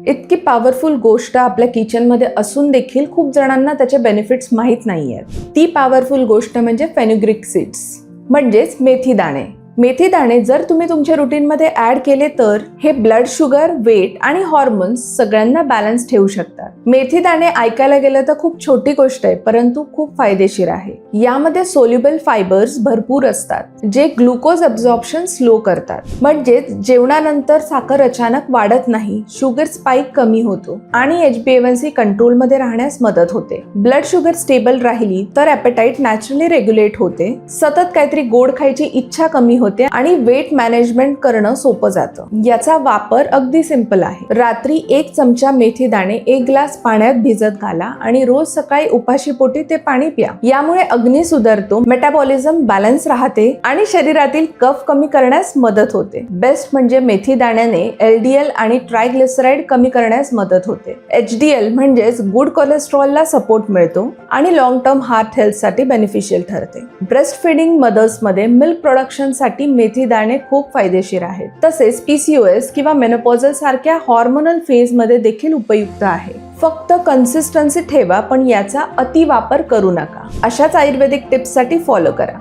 इतकी पॉवरफुल गोष्ट आपल्या किचनमध्ये असून देखील खूप जणांना त्याचे बेनिफिट्स माहीत नाही आहेत. ती पॉवरफुल गोष्ट म्हणजे फेनुग्रीक सीड्स म्हणजेच मेथी दाणे. मेथी दाणे जर तुम्ही तुमच्या रुटीनमध्ये ऍड केले तर हे ब्लड शुगर, वेट आणि हॉर्मोन्स सगळ्यांना बॅलन्स ठेवू शकतात. मेथी दाणे ऐकायला गेलं तर खूप छोटी गोष्ट आहे, परंतु खूप फायदेशीर आहे. यामध्ये सोल्युबल फायबर्स भरपूर असतात जे ग्लुकोज अब्झॉर्प्शन स्लो करतात. म्हणजेच जेवणानंतर साखर अचानक वाढत नाही, शुगर स्पाइक कमी होतो आणि HbA1c कंट्रोलमध्ये राहण्यास मदत होते. ब्लड शुगर स्टेबल राहिली तर ॲपेटाईट नॅचरली रेग्युलेट होते. सतत काहीतरी गोड खायची इच्छा कमी होते आणि वेट मॅनेजमेंट करणं सोपं जातं. याचा वापर अगदी सिंपल आहे. रात्री 1 चमचा मेथी दाणे 1 ग्लास पाण्यात भिजत घाला आणि रोज सकाळी उपाशी पोटी ते पाणी प्या. यामुळे अग्नी सुधारतो, मेटाबॉलिझम बॅलन्स राहते आणि शरीरातील कफ कमी करण्यास मदत होते. बेस्ट म्हणजे मेथी दाण्याने LDL आणि ट्रायग्लिसराईड कमी करण्यास मदत होते. HDL म्हणजेच गुड कोलेस्ट्रॉलला सपोर्ट मिळतो आणि लॉंग टर्म हार्ट हेल्थसाठी बेनिफिशियल ठरते. ब्रेस्ट फीडिंग मदर्समध्ये मिल्क प्रोडक्शनसाठी मेथी दाणे खूप फायदेशीर आहेत. तसेच PCOS किंवा मेनोपॉझल सारख्या हॉर्मोनल फेज मध्ये देखील उपयुक्त आहे. फक्त कन्सिस्टन्सी ठेवा, पण याचा अति वापर करू नका. अशाच आयुर्वेदिक टिप्स साठी फॉलो करा.